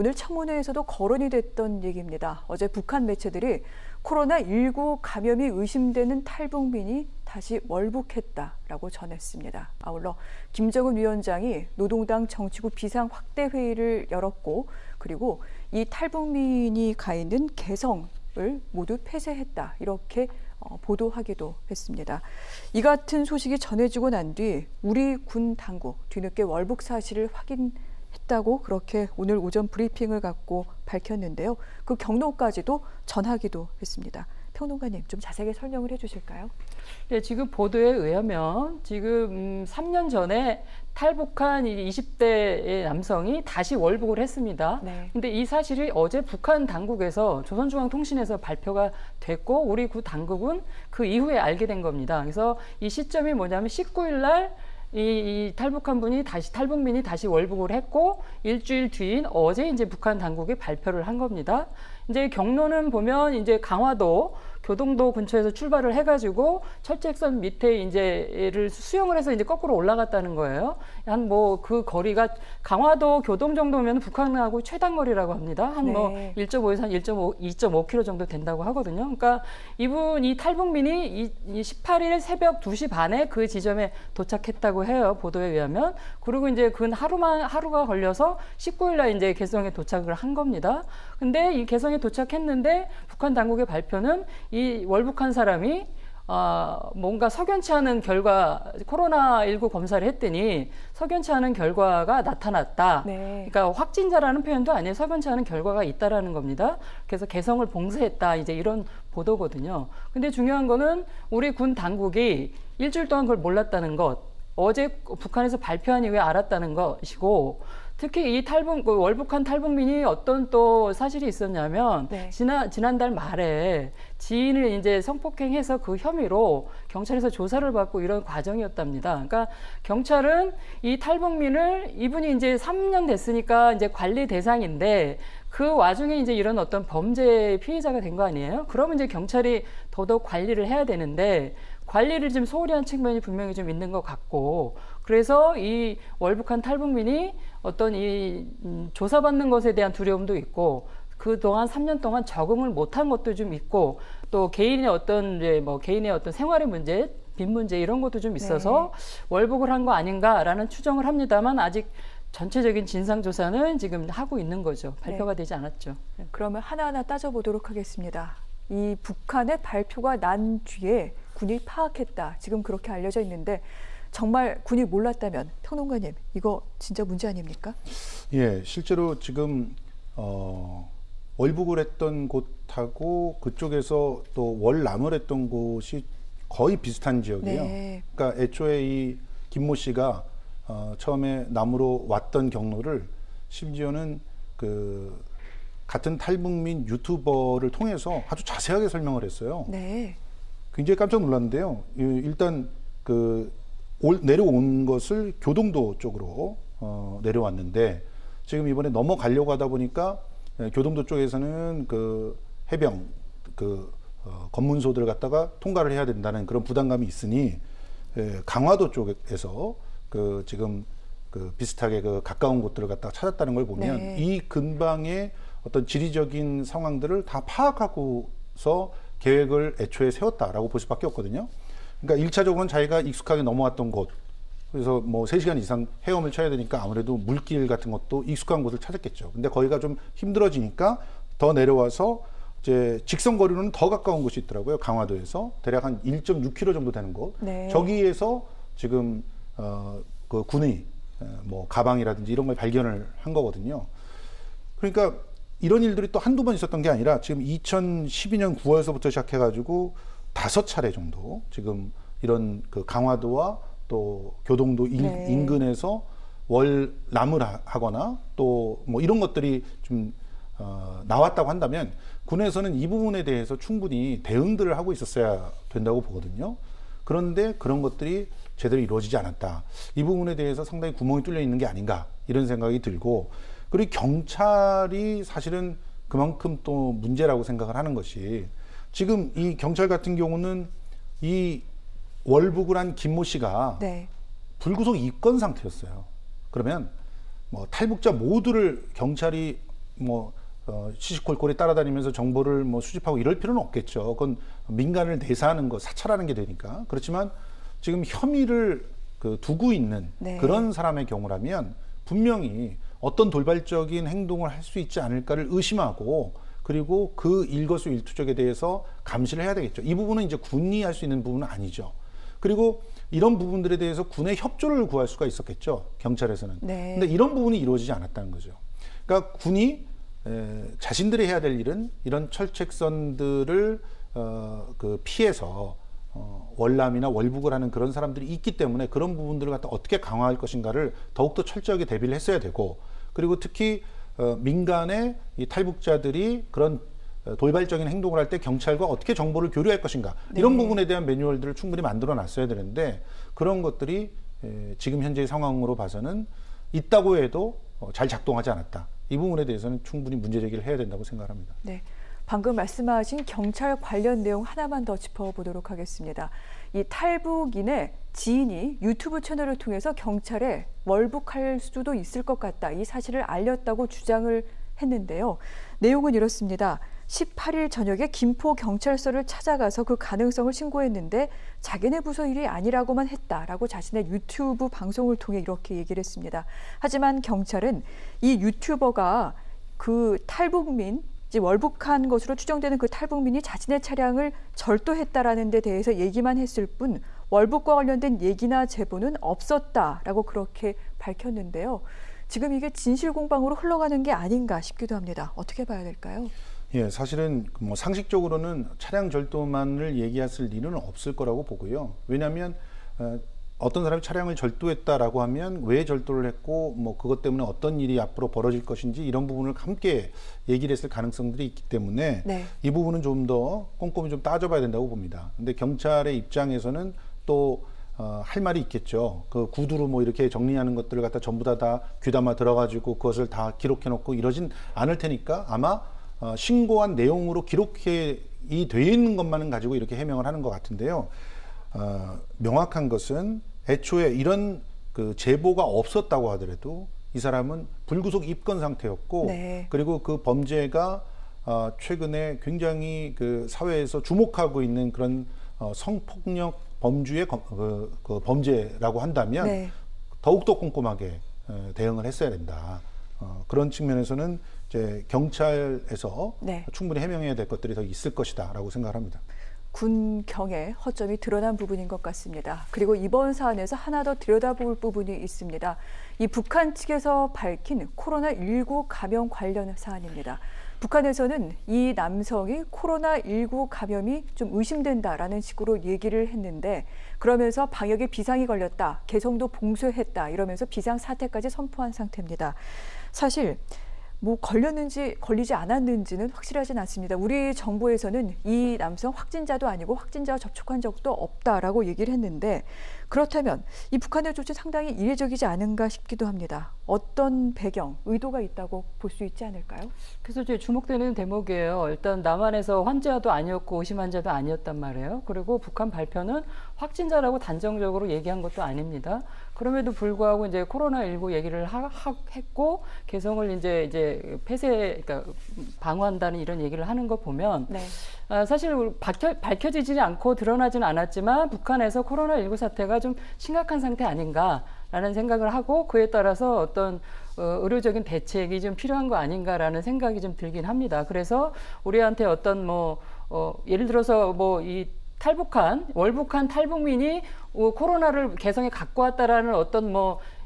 오늘 청문회에서도 거론이 됐던 얘기입니다. 어제 북한 매체들이 코로나19 감염이 의심되는 탈북민이 다시 월북했다라고 전했습니다. 아울러 김정은 위원장이 노동당 정치구 비상 확대 회의를 열었고, 그리고 이 탈북민이 가 있는 개성을 모두 폐쇄했다, 이렇게 보도하기도 했습니다. 이 같은 소식이 전해지고 난 뒤 우리 군 당국 뒤늦게 월북 사실을 확인했다고 그렇게 오늘 오전 브리핑을 갖고 밝혔는데요. 그 경로까지도 전하기도 했습니다. 평론가님, 좀 자세하게 설명을 해주실까요? 네, 지금 보도에 의하면 지금 3년 전에 탈북한 20대의 남성이 다시 월북을 했습니다. 근데 이 사실이 어제 북한 당국에서 조선중앙통신에서 발표가 됐고, 우리 구 당국은 그 이후에 알게 된 겁니다. 그래서 이 시점이 뭐냐면 19일 날 이 탈북한 분이 탈북민이 다시 월북을 했고, 일주일 뒤인 어제 이제 북한 당국이 발표를 한 겁니다. 이제 경로는 보면 이제 강화도 교동도 근처에서 출발을 해가지고 철책선 밑에 이제를 수영을 해서 이제 거꾸로 올라갔다는 거예요. 한 뭐 그 거리가 강화도 교동 정도면 북한하고 최단거리라고 합니다. 한 뭐 1.5에서 한 2.5km 정도 된다고 하거든요. 그러니까 이 탈북민이 18일 새벽 2시 반에 그 지점에 도착했다고 해요. 보도에 의하면. 그리고 이제 그 하루가 걸려서 19일 날 이제 개성에 도착을 한 겁니다. 근데 이 개성에 도착했는데 북한 당국의 발표는 이 월북한 사람이 뭔가 석연치 않은 결과, 코로나19 검사를 했더니 석연치 않은 결과가 나타났다. 그러니까 확진자라는 표현도 아니에요. 석연치 않은 결과가 있다라는 겁니다. 그래서 개성을 봉쇄했다, 이제 이런 보도거든요. 근데 중요한 거는 우리 군 당국이 일주일 동안 그걸 몰랐다는 것, 어제 북한에서 발표한 이후에 알았다는 것이고, 특히 이 월북한 탈북민이 어떤 또 사실이 있었냐면, 지난달 말에 지인을 이제 성폭행해서 그 혐의로 경찰에서 조사를 받고 이런 과정이었답니다. 그러니까 경찰은 이 탈북민을, 이분이 이제 3년 됐으니까 이제 관리 대상인데, 그 와중에 이제 이런 어떤 범죄 피해자가 된 거 아니에요? 그러면 이제 경찰이 더더욱 관리를 해야 되는데, 관리를 좀 소홀히 한 측면이 분명히 좀 있는 것 같고, 그래서 이 월북한 탈북민이 어떤 조사받는 것에 대한 두려움도 있고, 그동안 3년 동안 적응을 못한 것도 좀 있고, 또 개인의 어떤 생활의 문제, 빚 문제 이런 것도 좀 있어서 월북을 한 거 아닌가라는 추정을 합니다만, 아직 전체적인 진상조사는 지금 하고 있는 거죠. 발표가 되지 않았죠. 그러면 하나하나 따져보도록 하겠습니다. 이 북한의 발표가 난 뒤에 군이 파악했다, 지금 그렇게 알려져 있는데, 정말 군이 몰랐다면 평론가님, 이거 진짜 문제 아닙니까? 예, 실제로 지금 월북을 했던 곳하고 그쪽에서 또 월남을 했던 곳이 거의 비슷한 지역이에요. 그러니까 애초에 이 김모 씨가 처음에 남으로 왔던 경로를, 심지어는 그 같은 탈북민 유튜버를 통해서 아주 자세하게 설명을 했어요. 굉장히 깜짝 놀랐는데요. 일단 내려온 것을 교동도 쪽으로 내려왔는데, 지금 이번에 넘어가려고 하다 보니까 교동도 쪽에서는 그 해병 검문소들을 갖다가 통과를 해야 된다는 그런 부담감이 있으니, 강화도 쪽에서 지금 비슷하게 가까운 곳들을 갖다가 찾았다는 걸 보면, 이 근방의 어떤 지리적인 상황들을 다 파악하고서 계획을 애초에 세웠다라고 볼 수밖에 없거든요. 그러니까 1차적으로는 자기가 익숙하게 넘어왔던 곳, 그래서 뭐 3시간 이상 헤엄을 쳐야 되니까 아무래도 물길 같은 것도 익숙한 곳을 찾았겠죠. 근데 거기가 좀 힘들어지니까 더 내려와서 이제 직선 거리로는 더 가까운 곳이 있더라고요. 강화도에서 대략 한 1.6km 정도 되는 곳. 저기에서 지금 그 군의 뭐 가방이라든지 이런 걸 발견을 한 거거든요. 그러니까 이런 일들이 또 한두 번 있었던 게 아니라, 지금 2012년 9월서부터 시작해가지고 5차례 정도 지금 이런 그 강화도와 또 교동도 인근에서 월남을 하거나 또 뭐 이런 것들이 좀 나왔다고 한다면, 군에서는 이 부분에 대해서 충분히 대응들을 하고 있었어야 된다고 보거든요. 그런데 그런 것들이 제대로 이루어지지 않았다. 이 부분에 대해서 상당히 구멍이 뚫려 있는 게 아닌가, 이런 생각이 들고, 그리고 경찰이 사실은 그만큼 또 문제라고 생각을 하는 것이, 지금 이 경찰 같은 경우는 이 월북을 한 김모 씨가 불구속 입건 상태였어요. 그러면 뭐 탈북자 모두를 경찰이 뭐 시시콜콜이 따라다니면서 정보를 뭐 수집하고 이럴 필요는 없겠죠. 그건 민간을 내사하는 거, 사찰하는 게 되니까. 그렇지만 지금 혐의를 두고 있는 네. 그런 사람의 경우라면 분명히 어떤 돌발적인 행동을 할 수 있지 않을까를 의심하고 그리고 그 일거수일투족에 대해서 감시를 해야 되겠죠. 이 부분은 이제 군이 할 수 있는 부분은 아니죠. 그리고 이런 부분들에 대해서 군의 협조를 구할 수가 있었겠죠. 경찰에서는. 네. 근데 이런 부분이 이루어지지 않았다는 거죠. 그러니까 군이 자신들이 해야 될 일은 이런 철책선들을 피해서 월남이나 월북을 하는 그런 사람들이 있기 때문에 그런 부분들을 갖다 어떻게 강화할 것인가를 더욱더 철저하게 대비를 했어야 되고 그리고 특히 민간의 이 탈북자들이 그런 돌발적인 행동을 할 때 경찰과 어떻게 정보를 교류할 것인가 이런 네. 부분에 대한 매뉴얼들을 충분히 만들어 놨어야 되는데 그런 것들이 지금 현재의 상황으로 봐서는 있다고 해도 잘 작동하지 않았다. 이 부분에 대해서는 충분히 문제 제기를 해야 된다고 생각합니다. 네, 방금 말씀하신 경찰 관련 내용 하나만 더 짚어보도록 하겠습니다. 이 탈북인의 지인이 유튜브 채널을 통해서 경찰에 월북할 수도 있을 것 같다. 이 사실을 알렸다고 주장을 했는데요. 내용은 이렇습니다. 18일 저녁에 김포경찰서를 찾아가서 그 가능성을 신고했는데 자기네 부서 일이 아니라고만 했다라고 자신의 유튜브 방송을 통해 이렇게 얘기를 했습니다. 하지만 경찰은 이 유튜버가 그 탈북민, 월북한 것으로 추정되는 그 탈북민이 자신의 차량을 절도했다라는 데 대해서 얘기만 했을 뿐 월북과 관련된 얘기나 제보는 없었다라고 그렇게 밝혔는데요. 지금 이게 진실 공방으로 흘러가는 게 아닌가 싶기도 합니다. 어떻게 봐야 될까요? 예, 사실은 뭐 상식적으로는 차량 절도만을 얘기했을 일은 없을 거라고 보고요. 왜냐하면 어떤 사람이 차량을 절도했다라고 하면 왜 절도를 했고 뭐 그것 때문에 어떤 일이 앞으로 벌어질 것인지 이런 부분을 함께 얘기를 했을 가능성들이 있기 때문에 네. 이 부분은 좀 더 꼼꼼히 좀 따져봐야 된다고 봅니다. 근데 경찰의 입장에서는 또 할 말이 있겠죠. 그 구두로 뭐 이렇게 정리하는 것들을 갖다 전부 다 귀담아 들어가지고 그것을 다 기록해 놓고 이러진 않을 테니까 아마 신고한 내용으로 기록이 되어 있는 것만은 가지고 이렇게 해명을 하는 것 같은데요. 명확한 것은 애초에 이런 그 제보가 없었다고 하더라도 이 사람은 불구속 입건 상태였고 네. 그리고 그 범죄가 최근에 굉장히 그 사회에서 주목하고 있는 그런 성폭력 범주의 그 범죄라고 한다면 네. 더욱더 꼼꼼하게 대응을 했어야 된다. 그런 측면에서는 이제 경찰에서 네. 충분히 해명해야 될 것들이 더 있을 것이다라고 생각합니다. 군경의 허점이 드러난 부분인 것 같습니다. 그리고 이번 사안에서 하나 더 들여다볼 부분이 있습니다. 이 북한 측에서 밝힌 코로나19 감염 관련 사안입니다. 북한에서는 이 남성이 코로나19 감염이 좀 의심된다라는 식으로 얘기를 했는데 그러면서 방역에 비상이 걸렸다, 개성도 봉쇄했다 이러면서 비상사태까지 선포한 상태입니다. 사실 뭐 걸렸는지 걸리지 않았는지는 확실하진 않습니다. 우리 정부에서는 이 남성 확진자도 아니고 확진자와 접촉한 적도 없다라고 얘기를 했는데 그렇다면 이 북한의 조치 상당히 이례적이지 않은가 싶기도 합니다. 어떤 배경, 의도가 있다고 볼 수 있지 않을까요? 그래서 이제 주목되는 대목이에요. 일단 남한에서 환자도 아니었고 의심 환자도 아니었단 말이에요. 그리고 북한 발표는 확진자라고 단정적으로 얘기한 것도 아닙니다. 그럼에도 불구하고 이제 코로나19 얘기를 했고 개성을 이제 폐쇄, 그러니까 방어한다는 이런 얘기를 하는 거 보면 네. 사실 밝혀지지 않고 드러나지는 않았지만 북한에서 코로나19 사태가 좀 심각한 상태 아닌가라는 생각을 하고 그에 따라서 어떤 의료적인 대책이 좀 필요한 거 아닌가라는 생각이 좀 들긴 합니다. 그래서 우리한테 어떤 예를 들어서 이 월북한 탈북민이 코로나를 개성에 갖고 왔다라는 어떤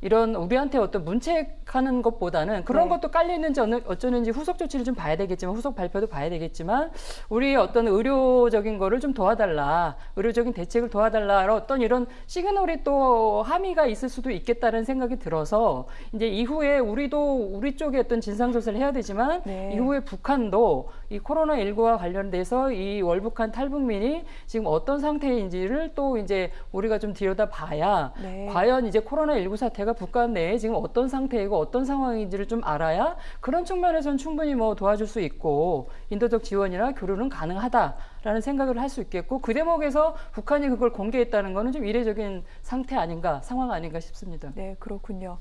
이런 우리한테 어떤 문책하는 것보다는 그런 네. 것도 깔려있는지 어쩌는지 후속 조치를 좀 봐야 되겠지만 후속 발표도 봐야 되겠지만 우리 어떤 의료적인 거를 좀 도와달라, 의료적인 대책을 도와달라 어떤 이런 시그널이 또 함의가 있을 수도 있겠다는 생각이 들어서 이제 이후에 우리도 우리 쪽에 어떤 진상조사를 해야 되지만 네. 이후에 북한도 이 코로나19와 관련돼서 이 월북한 탈북민이 지금 어떤 상태인지를 또 이제 우리가 좀 들여다봐야 네. 과연 이제 코로나19 사태가 북한 내에 지금 어떤 상태이고 어떤 상황인지를 좀 알아야 그런 측면에서는 충분히 도와줄 수 있고 인도적 지원이나 교류는 가능하다라는 생각을 할 수 있겠고 그 대목에서 북한이 그걸 공개했다는 거는 좀 이례적인 상태 아닌가, 상황 아닌가 싶습니다. 네, 그렇군요.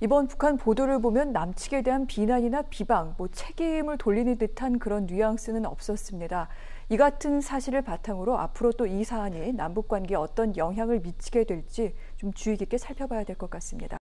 이번 북한 보도를 보면 남측에 대한 비난이나 비방, 책임을 돌리는 듯한 그런 뉘앙스는 없었습니다. 이 같은 사실을 바탕으로 앞으로 또 이 사안이 남북 관계에 어떤 영향을 미치게 될지 좀 주의 깊게 살펴봐야 될 것 같습니다.